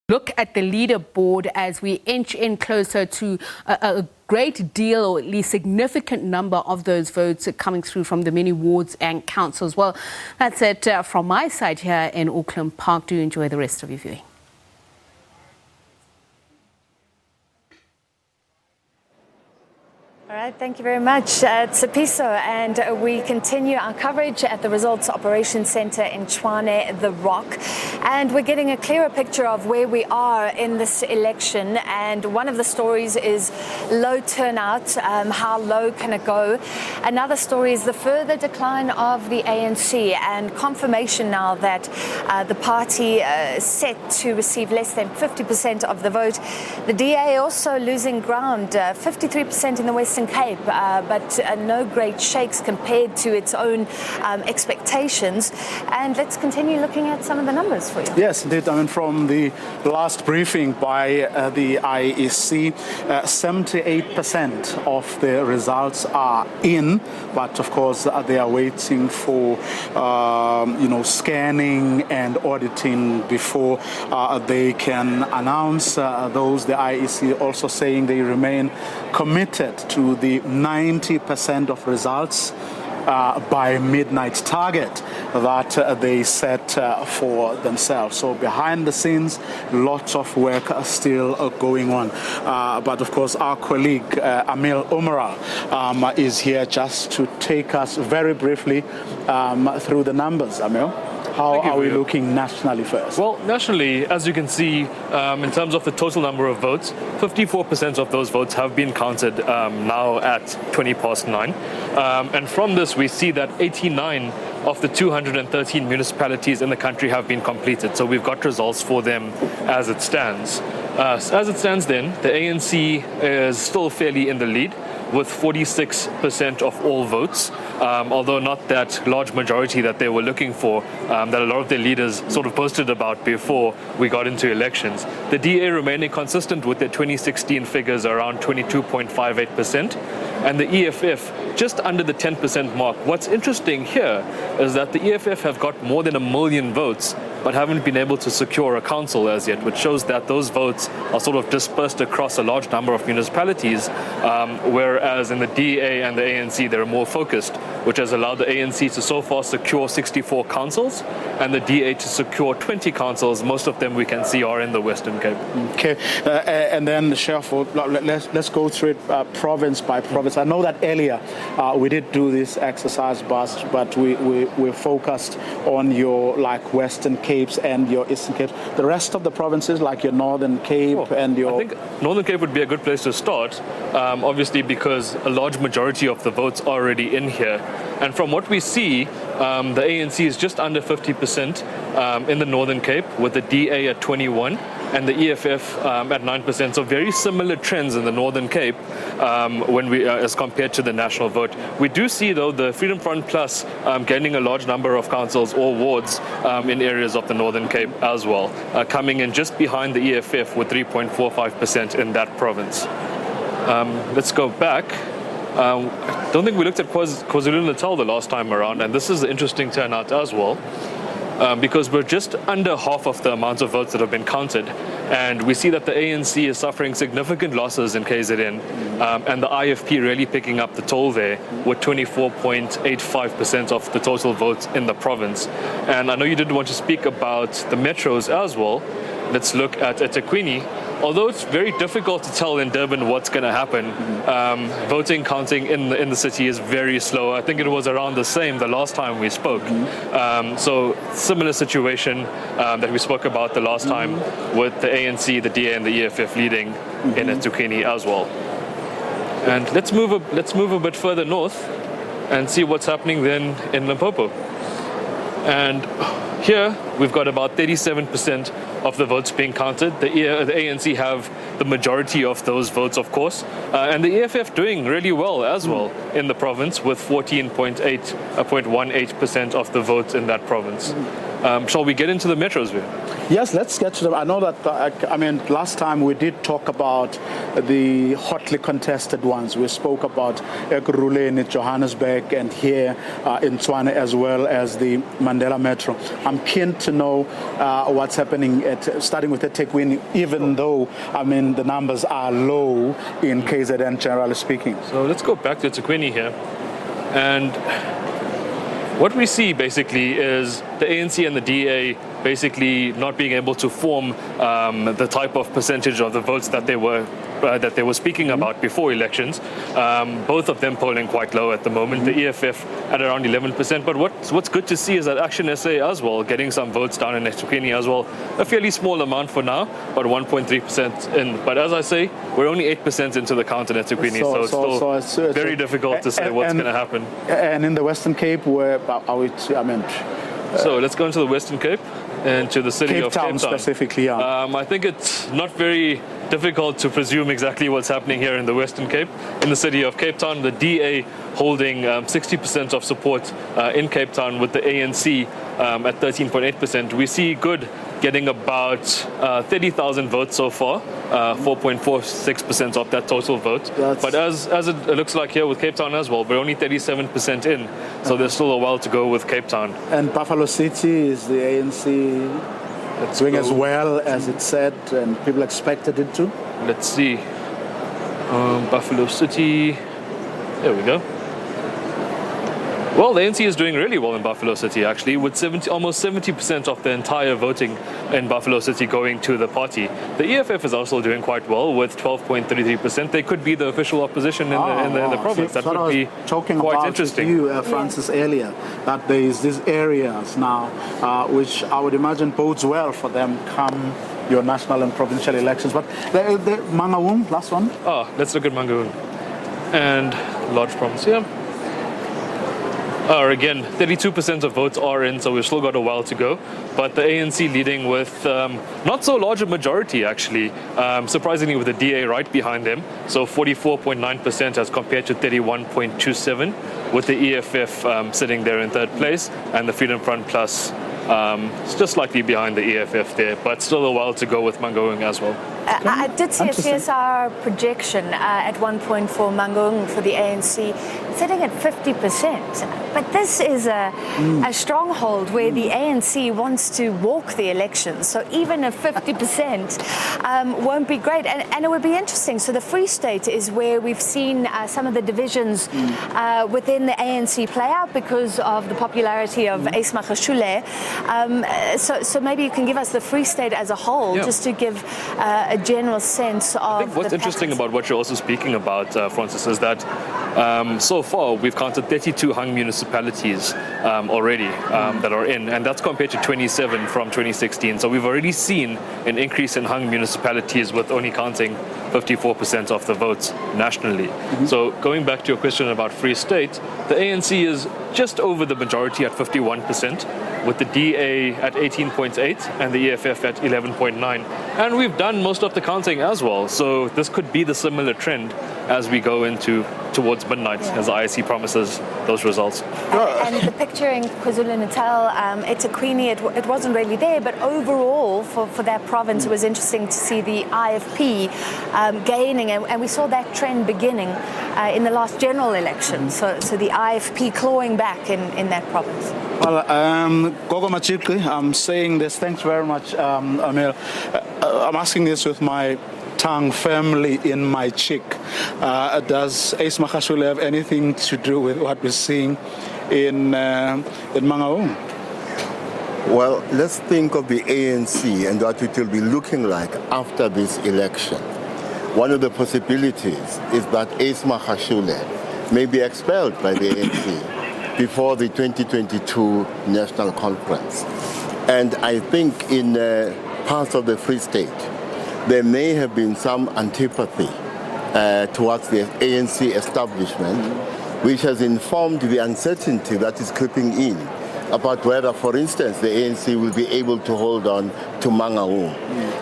Look at the leaderboard as we inch in closer to a great deal, or at least significant number of those votes coming through from the many wards and councils. Well, that's it from my side here in Auckland Park. Do enjoy the rest of your viewing. All right, thank you very much, Tsepiso, and we continue our coverage at the Results Operations Centre in Tshwane, The Rock, and we're getting a clearer picture of where we are in this election. And one of the stories is low turnout. How low can it go? Another story is the further decline of the ANC, and confirmation now that the party is set to receive less than 50% of the vote. The DA also losing ground, 53% in the Western Cape, but no great shakes compared to its own expectations. And let's continue looking at some of the numbers for you. Yes, indeed. I mean, from the last briefing by the IEC, 78% of the results are in, but of course they are waiting for scanning and auditing before they can announce those. The IEC also saying they remain committed to the 90% of results by midnight target that they set for themselves. So behind the scenes, lots of work are still going on. But of course, our colleague Amil Umaral is here just to take us very briefly through the numbers. Amil, how are we looking nationally first? Well, nationally, as you can see, in terms of the total number of votes, 54% of those votes have been counted now at 9:20. And from this, we see that 89 of the 213 municipalities in the country have been completed. So we've got results for them as it stands. As it stands then, the ANC is still fairly in the lead with 46% of all votes, although not that large majority that they were looking for, that a lot of their leaders sort of posted about before we got into elections. The DA remaining consistent with their 2016 figures around 22.58%, and the EFF just under the 10% mark. What's interesting here is that the EFF have got more than 1 million votes, but haven't been able to secure a council as yet, which shows that those votes are sort of dispersed across a large number of municipalities, whereas in the DA and the ANC, they're more focused, which has allowed the ANC to so far secure 64 councils and the DA to secure 20 councils. Most of them we can see are in the Western Cape. Okay, and then, Sheriff, let's go through it province by province. I know that earlier we did do this exercise, but we focused on your Western Capes and your Eastern Capes. The rest of the provinces, like your Northern Cape and your... I think Northern Cape would be a good place to start, obviously because a large majority of the votes are already in here. And from what we see, the ANC is just under 50% in the Northern Cape, with the DA at 21% and the EFF at 9%. So very similar trends in the Northern Cape when we as compared to the national vote. We do see, though, the Freedom Front Plus gaining a large number of councils or wards in areas of the Northern Cape as well, coming in just behind the EFF with 3.45% in that province. Let's go back. I don't think we looked at KwaZulu-Natal the last time around, and this is an interesting turnout as well. Because we're just under half of the amount of votes that have been counted. And we see that the ANC is suffering significant losses in KZN, and the IFP really picking up the toll there with 24.85% of the total votes in the province. And I know you did want to speak about the metros as well. Let's look at eThekwini. Although it's very difficult to tell in Durban what's going to happen, voting counting in the city is very slow. I think it was around the same the last time we spoke. So similar situation that we spoke about the last time with the ANC, the DA, and the EFF leading in eThekwini as well. And let's move a bit further north and see what's happening then in Limpopo. And here we've got about 37% of the votes being counted. The ANC have the majority of those votes, of course, and the EFF doing really well as well in the province with 14.18% of the votes in that province. Shall we get into the metros view? Yes, let's get to them. I know that, last time we did talk about the hotly contested ones. We spoke about Ekurhuleni in Johannesburg and here in Tshwane, as well as the Mandela Metro. I'm keen to know what's happening starting with eThekwini, even though, the numbers are low in KZN, generally speaking. So let's go back to eThekwini here. And what we see basically is the ANC and the DA basically not being able to form the type of percentage of the votes that they were speaking about before elections. Both of them polling quite low at the moment. The EFF at around 11%. But what's good to see is that Action SA as well getting some votes down in eThekwini as well. A fairly small amount for now, but 1.3% in. But as I say, we're only 8% into the count in eThekwini, so it's still very difficult to say what's going to happen. And in the Western Cape, where are we? So let's go into the Western Cape and to the city of Cape Town specifically. Yeah. I think it's not very difficult to presume exactly what's happening here in the Western Cape. In the city of Cape Town, the DA holding 60% of support in Cape Town, with the ANC at 13.8%. We see Good getting about 30,000 votes so far, 4.46% of that total vote. But as it looks like here with Cape Town as well, we're only 37% in, so there's still a while to go with Cape Town. And Buffalo City, is the ANC doing as well as it said and people expected it to? Let's see. Buffalo City, there we go. Well, the ANC is doing really well in Buffalo City, actually, with almost 70% of the entire voting in Buffalo City going to the party. The EFF is also doing quite well with 12.33%. They could be the official opposition in the province. That would be quite interesting. You, Francis, earlier, that there is these areas now, which I would imagine bodes well for them come your national and provincial elections. But the Mangaung, last one. Let's look at Mangaung. And large province here. Again, 32% of votes are in, so we've still got a while to go. But the ANC leading with not so large a majority, actually, surprisingly, with the DA right behind them. So 44.9% as compared to 31.27%, with the EFF sitting there in third place, and the Freedom Front Plus just slightly behind the EFF there, but still a while to go with Mangaung as well. I did see a CSR projection at one point for Mangaung for the ANC, sitting at 50%. But this is a stronghold where the ANC wants to walk the elections. So even a 50% won't be great. And it would be interesting. So the Free State is where we've seen some of the divisions within the ANC play out because of the popularity of Ace Magashule. So maybe you can give us the Free State as a whole, just to give a general sense of. I think what's interesting about what you're also speaking about, Francis, is that so far we've counted 32 hung municipalities already that are in, and that's compared to 27 from 2016. So we've already seen an increase in hung municipalities, with only counting 54% of the votes nationally. So going back to your question about Free State, the ANC is just over the majority at 51%, with the DA at 18.8 and the EFF at 11.9. And we've done most of the counting as well, so this could be the similar trend as we go towards midnight, as the IEC promises those results. And the picture in KwaZulu-Natal, eThekwini, it wasn't really there, but overall for that province, it was interesting to see the IFP gaining, and we saw that trend beginning in the last general election. So the IFP clawing back in that province. Well, Gogo Machikwi, I'm saying this. Thanks very much, Amir. I'm asking this with my tongue firmly in my cheek. Does Ace Magashule have anything to do with what we're seeing in Mangaung? Well, let's think of the ANC and what it will be looking like after this election. One of the possibilities is that Ace Magashule may be expelled by the ANC before the 2022 National Conference. And I think in parts of the Free State, there may have been some antipathy towards the ANC establishment, which has informed the uncertainty that is creeping in about whether, for instance, the ANC will be able to hold on to Mangaung.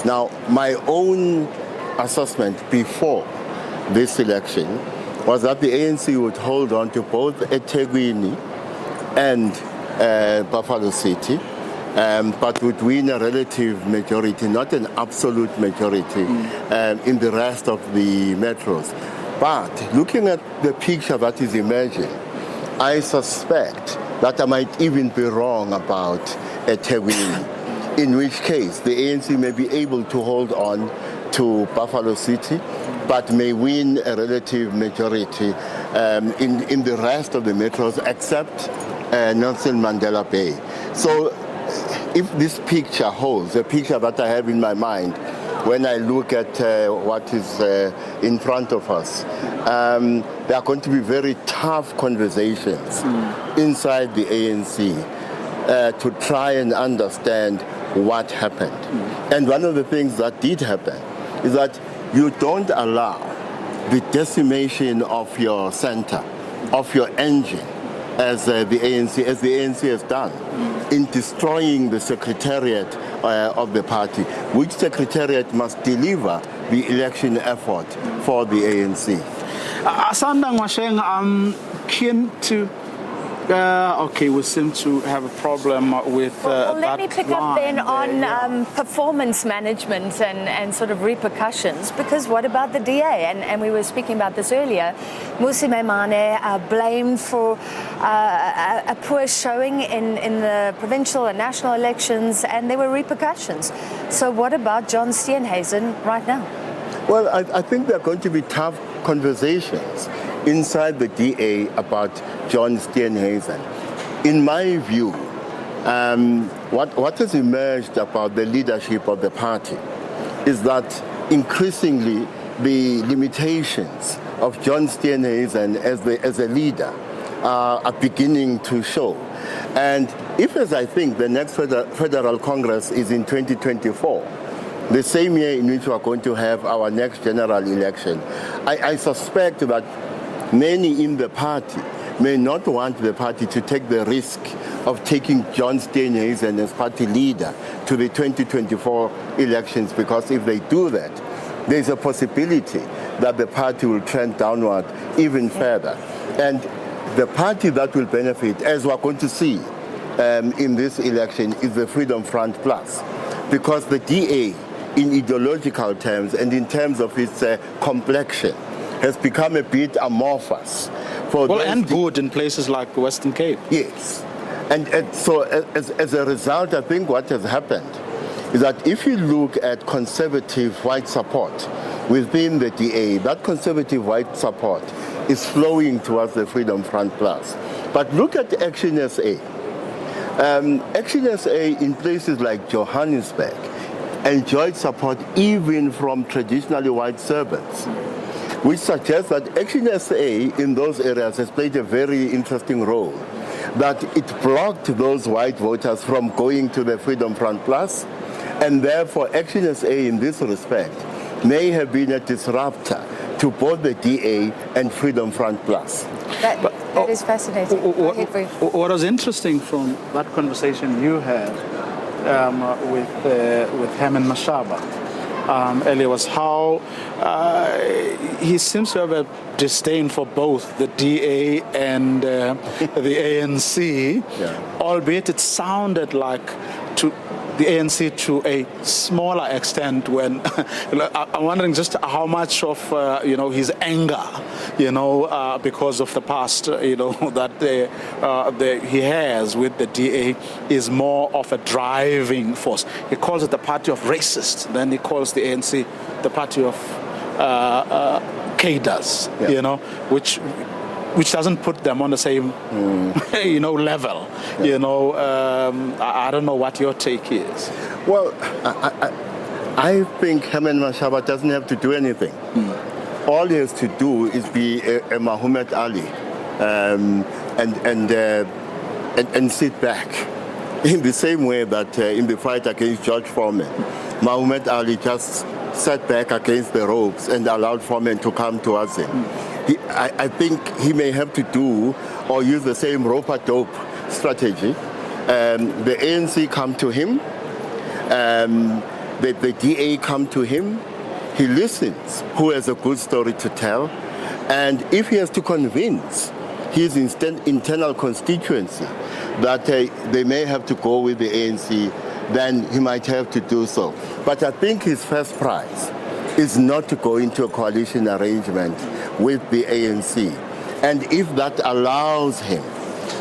Now, my own assessment before this election was that the ANC would hold on to both eThekwini and Buffalo City, but would win a relative majority, not an absolute majority, in the rest of the metros. But looking at the picture that is emerging, I suspect that I might even be wrong about eThekwini, in which case the ANC may be able to hold on to Buffalo City, but may win a relative majority in the rest of the metros except Nelson Mandela Bay. So if this picture holds, the picture that I have in my mind when I look at what is in front of us, there are going to be very tough conversations inside the ANC to try and understand what happened. And one of the things that did happen is that you don't allow the decimation of your center, of your engine, as the ANC has done in destroying the secretariat of the party, which secretariat must deliver the election effort for the ANC. Asanda Ngwasheng, I'm keen to... okay, we seem to have a problem with let me pick up then on yeah. performance management and sort of repercussions, because what about the DA? And we were speaking about this earlier. Musi Maimane blamed for a poor showing in the provincial and national elections, and there were repercussions. So what about John Steenhuisen right now? Well, I think there are going to be tough conversations inside the DA about John Steenhuisen. In my view, what has emerged about the leadership of the party is that increasingly the limitations of John Steenhuisen as a leader are beginning to show. And if, as I think, the next Federal Congress is in 2024, the same year in which we are going to have our next general election, I suspect that many in the party may not want the party to take the risk of taking John Steenhuisen as party leader to the 2024 elections, because if they do that, there's a possibility that the party will trend downward even further. And the party that will benefit, as we're going to see in this election, is the Freedom Front Plus, because the DA, in ideological terms and in terms of its complexion, has become a bit amorphous. And good in places like the Western Cape. Yes. And so as a result, I think what has happened is that if you look at conservative white support within the DA, that conservative white support is flowing towards the Freedom Front Plus. But look at Action SA. Action SA in places like Johannesburg enjoyed support even from traditionally white servants, which suggests that Action SA in those areas has played a very interesting role, that it blocked those white voters from going to the Freedom Front Plus, and therefore Action SA in this respect may have been a disruptor to both the DA and Freedom Front Plus. That is fascinating. What was interesting from that conversation you had with Herman Mashaba earlier was how he seems to have a disdain for both the DA and the ANC, albeit it sounded like to the ANC to a smaller extent when I'm wondering just how much of his anger because of the past that he has with the DA is more of a driving force. He calls it the party of racists, then he calls the ANC the party of cadres, which doesn't put them on the same level. I don't know what your take is. Well, I think Herman Mashaba doesn't have to do anything. All he has to do is be a Muhammad Ali and sit back. In the same way that in the fight against George Foreman, Muhammad Ali just sat back against the ropes and allowed Foreman to come towards him. I think he may have to do or use the same rope-a-dope strategy. The ANC come to him, the DA come to him, he listens who has a good story to tell, and if he has to convince his internal constituency that they may have to go with the ANC, then he might have to do so. But I think his first prize is not to go into a coalition arrangement with the ANC. And if that allows him,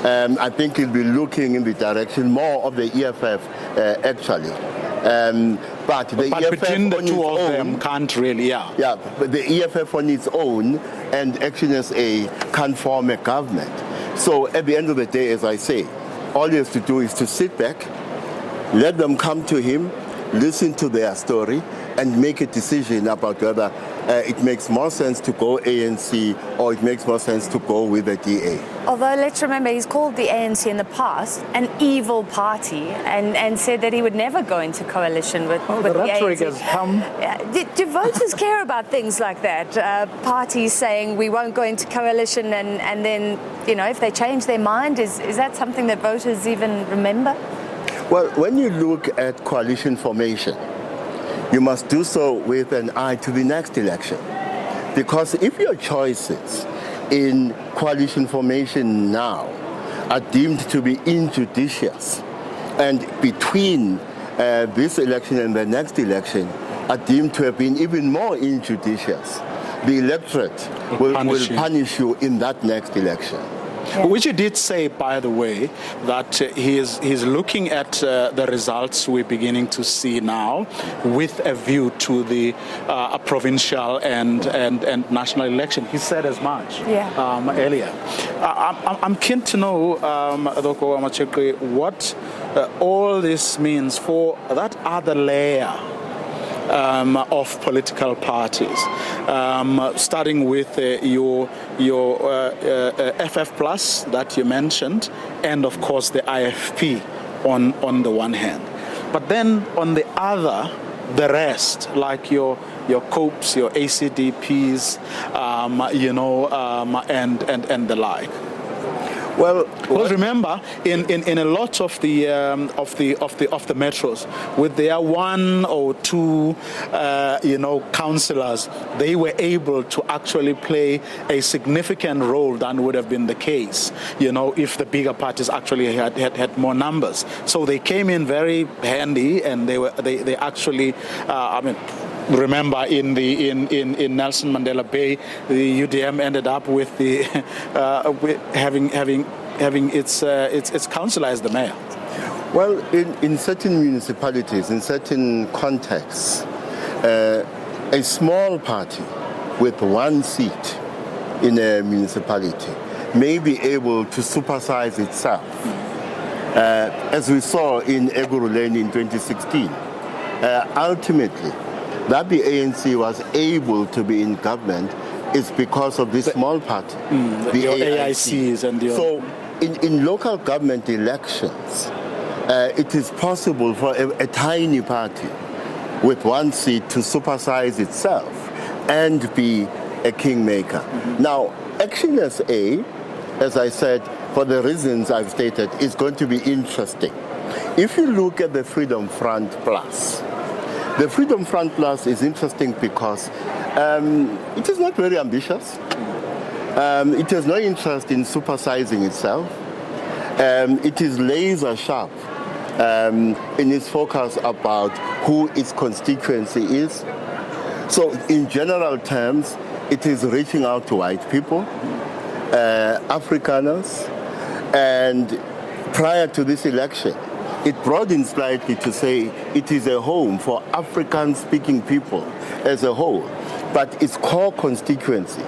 I think he'll be looking in the direction more of the EFF, actually. But EFF between the two of them can't really, Yeah, but the EFF on its own and Action SA can't form a government. So at the end of the day, as I say, all he has to do is to sit back, let them come to him, listen to their story, and make a decision about whether it makes more sense to go ANC or it makes more sense to go with the DA. Although let's remember, he's called the ANC in the past an evil party and said that he would never go into coalition with the the rhetoric ANC. has come. Do voters care about things like that? Parties saying we won't go into coalition and then, if they change their mind, is that something that voters even remember? Well, when you look at coalition formation, you must do so with an eye to the next election. Because if your choices in coalition formation now are deemed to be injudicious, and between this election and the next election are deemed to have been even more injudicious, the electorate will punish you in that next election. Yeah. Which he did say, by the way, that he's looking at the results we're beginning to see now with a view to the provincial and national election. He said as much earlier. I'm keen to know, Doko Amachekwe, what all this means for that other layer of political parties, starting with your FF Plus that you mentioned, and of course the IFP on the one hand. But then on the other, the rest, like your COPs, your ACDPs, and the like. Well, because remember, in a lot of the metros, with their one or two, councillors, they were able to actually play a significant role than would have been the case, if the bigger parties actually had more numbers. So they came in very handy, and they actually, remember in Nelson Mandela Bay, the UDM ended up with the having its councillor as the mayor. Well, in certain municipalities, in certain contexts, a small party with one seat in a municipality may be able to supersize itself. As we saw in Eguruleni in 2016, ultimately, that the ANC was able to be in government is because of this small party, the AICs and the... So in local government elections, it is possible for a tiny party with one seat to supersize itself and be a kingmaker. Now, Action SA, as I said, for the reasons I've stated, is going to be interesting. If you look at the Freedom Front Plus, the Freedom Front Plus is interesting because it is not very ambitious. It has no interest in supersizing itself. It is laser sharp in its focus about who its constituency is. So in general terms, it is reaching out to white people, Afrikaners, and prior to this election, it broadens slightly to say it is a home for African-speaking people as a whole, but its core constituency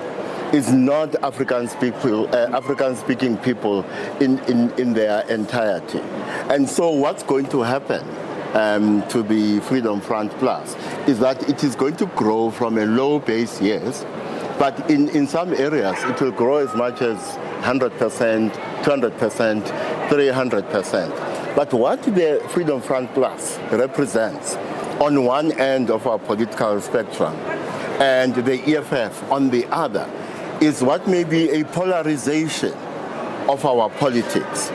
is not African-speaking people in their entirety. And so what's going to happen to the Freedom Front Plus is that it is going to grow from a low base, yes, but in some areas it will grow as much as 100%, 200%, 300%. But what the Freedom Front Plus represents on one end of our political spectrum and the EFF on the other is what may be a polarization of our politics.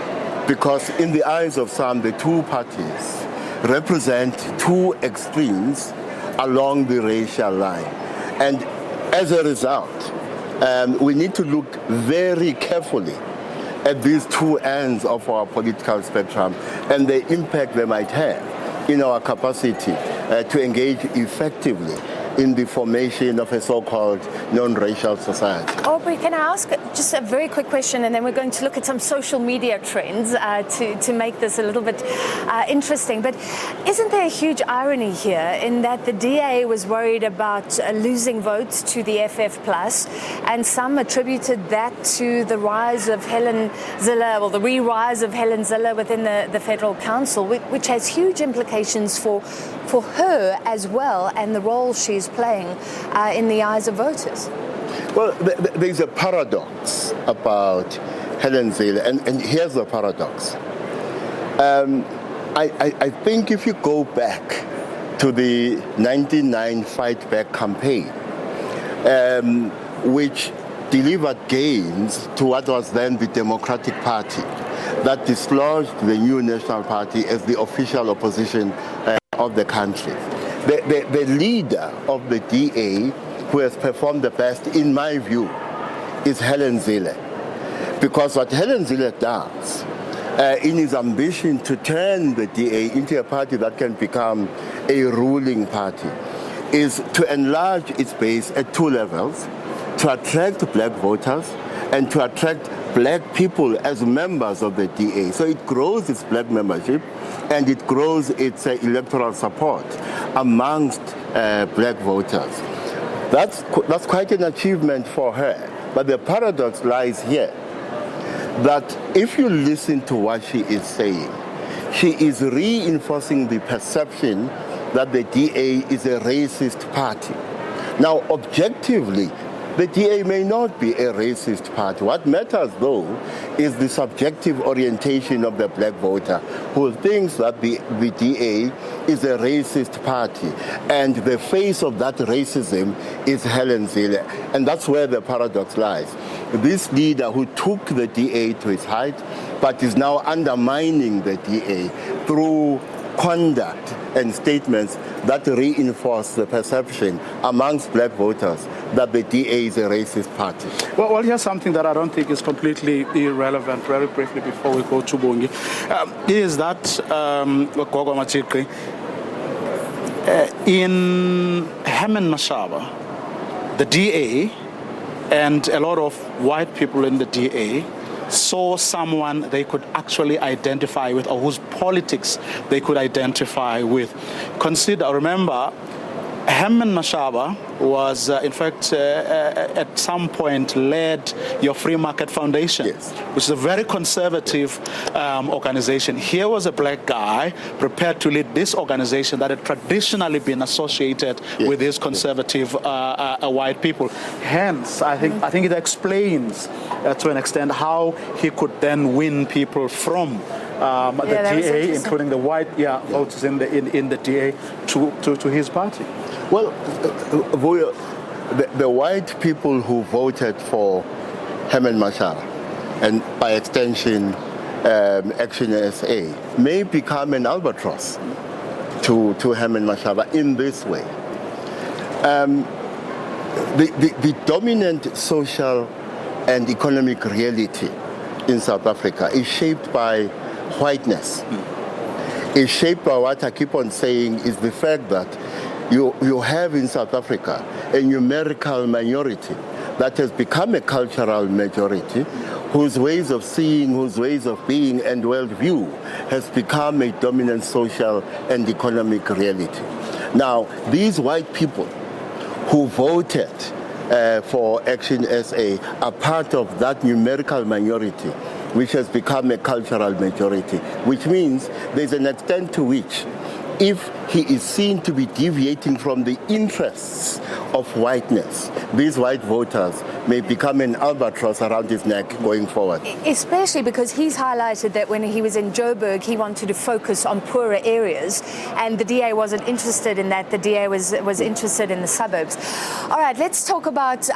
Because in the eyes of some, the two parties represent two extremes along the racial line. And as a result, we need to look very carefully at these two ends of our political spectrum and the impact they might have in our capacity to engage effectively in the formation of a so-called non-racial society. Aubrey, can I ask just a very quick question, and then we're going to look at some social media trends to make this a little bit interesting. But isn't there a huge irony here in that the DA was worried about losing votes to the FF+, and some attributed that to the rise of Helen Zille, or the re-rise of Helen Zille within the Federal Council, which has huge implications for her as well, and the role she's playing in the eyes of voters? Well, there's a paradox about Helen Zille, and here's the paradox. I think if you go back to the 99 Fight Back campaign, which delivered gains to what was then the Democratic Party, that dislodged the new National Party as the official opposition of the country. The leader of the DA who has performed the best, in my view, is Helen Zille. Because what Helen Zille does, in his ambition to turn the DA into a party that can become a ruling party, is to enlarge its base at two levels, to attract black voters and to attract black people as members of the DA. So it grows its black membership and it grows its electoral support amongst black voters. That's quite an achievement for her. But the paradox lies here, that if you listen to what she is saying, she is reinforcing the perception that the DA is a racist party. Now, objectively, the DA may not be a racist party. What matters, though, is the subjective orientation of the black voter who thinks that the DA is a racist party. And the face of that racism is Helen Zille. And that's where the paradox lies. This leader who took the DA to its height, but is now undermining the DA through conduct and statements that reinforce the perception amongst black voters that the DA is a racist party. Well, here's something that I don't think is completely irrelevant, very briefly before we go to Bungi, is that Gogo Machikri, in Herman Mashaba, the DA and a lot of white people in the DA saw someone they could actually identify with, or whose politics they could identify with. Remember, Herman Mashaba was, in fact, at some point led your Free Market Foundation, yes, which is a very conservative organization. Here was a black guy prepared to lead this organization that had traditionally been associated, yes, with these conservative white people. Hence, I think it explains to an extent how he could then win people from the DA, including the white voters in the DA, to his party. Well, the white people who voted for Herman Mashaba, and by extension Action SA, may become an albatross to Herman Mashaba in this way. The dominant social and economic reality in South Africa is shaped by whiteness. It's shaped by what I keep on saying is the fact that you have in South Africa a numerical minority that has become a cultural majority, whose ways of seeing, whose ways of being and worldview has become a dominant social and economic reality. Now, these white people who voted for Action SA are part of that numerical minority, which has become a cultural majority, which means there's an extent to which, if he is seen to be deviating from the interests of whiteness, these white voters may become an albatross around his neck going forward. Especially because he's highlighted that when he was in Joburg, he wanted to focus on poorer areas, and the DA wasn't interested in that. The DA was interested in the suburbs. All right, let's talk about